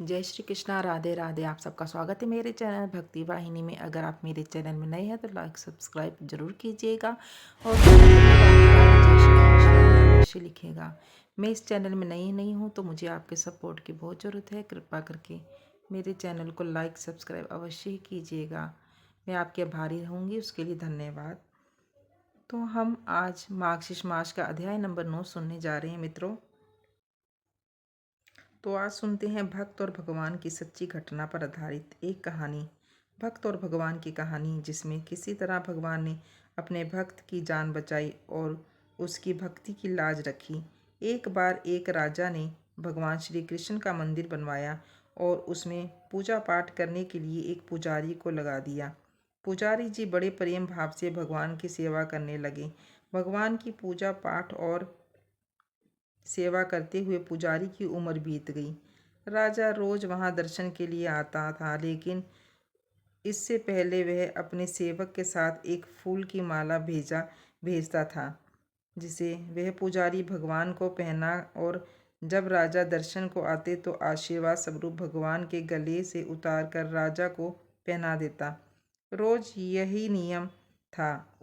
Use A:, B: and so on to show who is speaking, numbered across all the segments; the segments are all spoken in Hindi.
A: जय श्री कृष्णा, राधे राधे। आप सबका स्वागत है मेरे चैनल भक्ति वाहिनी में। अगर आप मेरे चैनल में नए हैं तो लाइक सब्सक्राइब जरूर कीजिएगा और जय श्री कृष्णा अवश्य लिखिएगा। मैं इस चैनल में नई नहीं हूँ तो मुझे आपके सपोर्ट की बहुत ज़रूरत है। कृपा करके मेरे चैनल को लाइक सब्सक्राइब अवश्य ही कीजिएगा। मैं आपके आभारी रहूँगी, उसके लिए धन्यवाद। तो हम आज मार्गशीर्ष मास का अध्याय नंबर 9 सुनने जा रहे हैं मित्रों। तो आज सुनते हैं भक्त और भगवान की सच्ची घटना पर आधारित एक कहानी। भक्त और भगवान की कहानी, जिसमें किसी तरह भगवान ने अपने भक्त की जान बचाई और उसकी भक्ति की लाज रखी। एक बार एक राजा ने भगवान श्री कृष्ण का मंदिर बनवाया और उसमें पूजा पाठ करने के लिए एक पुजारी को लगा दिया। पुजारी जी बड़े प्रेम भाव से भगवान की सेवा करने लगे। भगवान की पूजा पाठ और सेवा करते हुए पुजारी की उम्र बीत गई। राजा रोज वहां दर्शन के लिए आता था, लेकिन इससे पहले वह अपने सेवक के साथ एक फूल की माला भेजता था, जिसे वह पुजारी भगवान को पहना और जब राजा दर्शन को आते तो आशीर्वाद स्वरूप भगवान के गले से उतार कर राजा को पहना देता। रोज यही नियम था।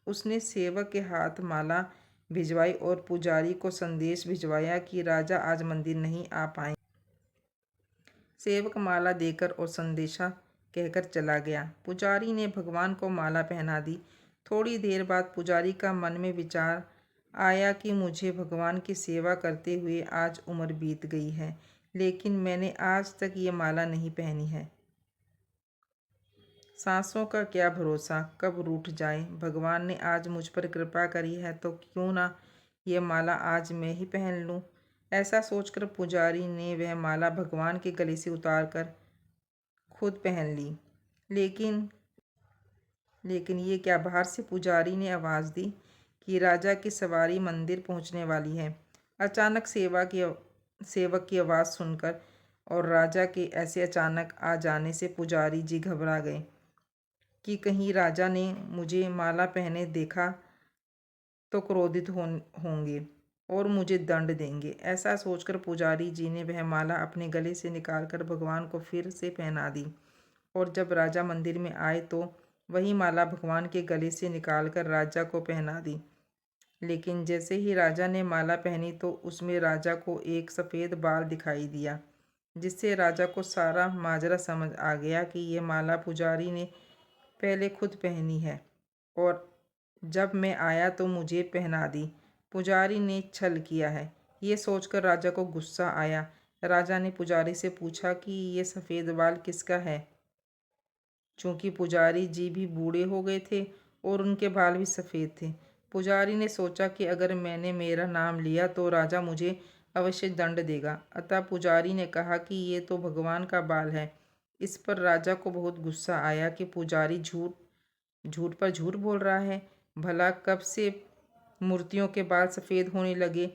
A: उसने सेवक के हाथ माला भिजवाई और पुजारी को संदेश भिजवाया कि राजा आज मंदिर नहीं आ पाए। सेवक माला देकर और संदेशा कहकर चला गया। पुजारी ने भगवान को माला पहना दी। थोड़ी देर बाद पुजारी का मन में विचार आया कि मुझे भगवान की सेवा करते हुए आज उम्र बीत गई है, लेकिन मैंने आज तक ये माला नहीं पहनी है। सांसों का क्या भरोसा, कब रूठ जाए। भगवान ने आज मुझ पर कृपा करी है तो क्यों ना ये माला आज मैं ही पहन लूं। ऐसा सोचकर पुजारी ने वह माला भगवान के गले से उतारकर खुद पहन ली। लेकिन लेकिन ये क्या, बाहर से पुजारी ने आवाज़ दी कि राजा की सवारी मंदिर पहुंचने वाली है। अचानक सेवक की आवाज़ सुनकर और राजा के ऐसे अचानक आ जाने से पुजारी जी घबरा गए कि कहीं राजा ने मुझे माला पहने देखा तो क्रोधित होंगे और मुझे दंड देंगे। ऐसा सोचकर पुजारी जी ने वह माला अपने गले से निकालकर भगवान को फिर से पहना दी और जब राजा मंदिर में आए तो वही माला भगवान के गले से निकालकर राजा को पहना दी। लेकिन जैसे ही राजा ने माला पहनी तो उसमें राजा को एक सफ़ेद बाल दिखाई दिया, जिससे राजा को सारा माजरा समझ आ गया कि ये माला पुजारी ने पहले खुद पहनी है और जब मैं आया तो मुझे पहना दी। पुजारी ने छल किया है। ये सोचकर राजा को गुस्सा आया। राजा ने पुजारी से पूछा कि ये सफ़ेद बाल किसका है। चूंकि पुजारी जी भी बूढ़े हो गए थे और उनके बाल भी सफ़ेद थे, पुजारी ने सोचा कि अगर मैंने मेरा नाम लिया तो राजा मुझे अवश्य दंड देगा। अतः पुजारी ने कहा कि ये तो भगवान का बाल है। इस पर राजा को बहुत गुस्सा आया कि पुजारी झूठ झूठ पर झूठ बोल रहा है। भला कब से मूर्तियों के बाल सफ़ेद होने लगे।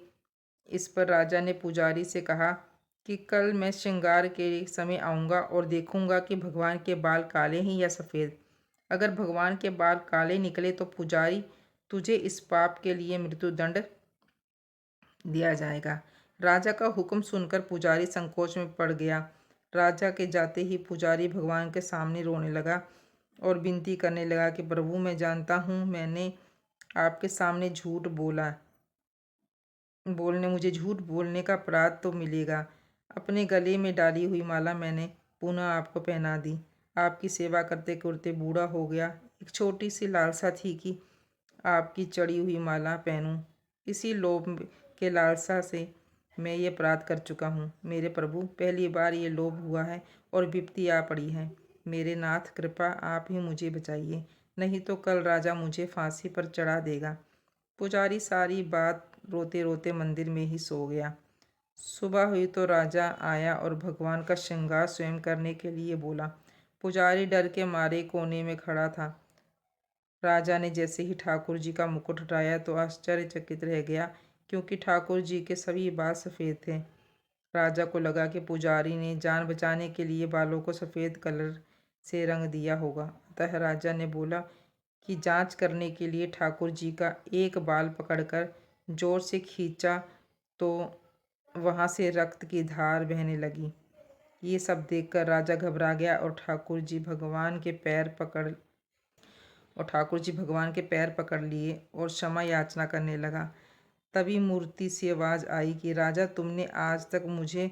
A: इस पर राजा ने पुजारी से कहा कि कल मैं श्रृंगार के समय आऊँगा और देखूँगा कि भगवान के बाल काले हैं या सफ़ेद। अगर भगवान के बाल काले निकले तो पुजारी तुझे इस पाप के लिए मृत्युदंड दिया जाएगा। राजा का हुक्म सुनकर पुजारी संकोच में पड़ गया। राजा के जाते ही पुजारी भगवान के सामने रोने लगा और विनती करने लगा कि प्रभु, मैं जानता हूँ मैंने आपके सामने मुझे झूठ बोलने का अपराध तो मिलेगा। अपने गले में डाली हुई माला मैंने पुनः आपको पहना दी। आपकी सेवा करते करते बूढ़ा हो गया। एक छोटी सी लालसा थी कि आपकी चढ़ी हुई माला पहनूं। इसी लोभ के लालसा से मैं ये अपराध कर चुका हूँ। मेरे प्रभु, पहली बार ये लोभ हुआ है और विपत्ति आ पड़ी है। मेरे नाथ, कृपा आप ही मुझे बचाइए, नहीं तो कल राजा मुझे फांसी पर चढ़ा देगा। पुजारी सारी बात रोते रोते मंदिर में ही सो गया। सुबह हुई तो राजा आया और भगवान का श्रृंगार स्वयं करने के लिए बोला। पुजारी डर के मारे कोने में खड़ा था। राजा ने जैसे ही ठाकुर जी का मुकुट हटाया तो आश्चर्यचकित रह गया, क्योंकि ठाकुर जी के सभी बाल सफ़ेद थे। राजा को लगा कि पुजारी ने जान बचाने के लिए बालों को सफ़ेद कलर से रंग दिया होगा। अतः राजा ने बोला कि जांच करने के लिए ठाकुर जी का एक बाल पकड़कर जोर से खींचा तो वहां से रक्त की धार बहने लगी। ये सब देखकर राजा घबरा गया और ठाकुर जी भगवान के पैर पकड़ लिए और क्षमा याचना करने लगा। तभी मूर्ति से आवाज़ आई कि राजा, तुमने आज तक मुझे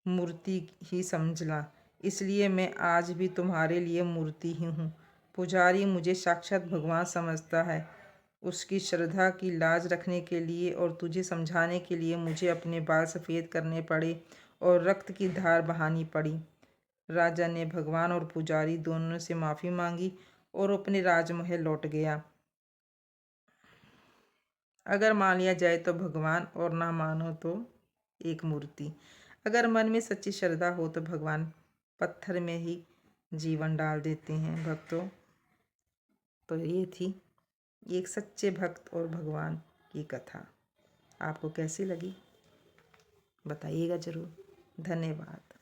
A: मूर्ति ही समझला, इसलिए मैं आज भी तुम्हारे लिए मूर्ति ही हूँ। पुजारी मुझे साक्षात भगवान समझता है। उसकी श्रद्धा की लाज रखने के लिए और तुझे समझाने के लिए मुझे अपने बाल सफ़ेद करने पड़े और रक्त की धार बहानी पड़ी। राजा ने भगवान और पुजारी दोनों से माफ़ी मांगी और अपने राजमहल लौट गया। अगर मान लिया जाए तो भगवान, और ना मानो तो एक मूर्ति। अगर मन में सच्ची श्रद्धा हो तो भगवान पत्थर में ही जीवन डाल देते हैं भक्तों। तो ये थी एक सच्चे भक्त और भगवान की कथा। आपको कैसी लगी बताइएगा ज़रूर। धन्यवाद।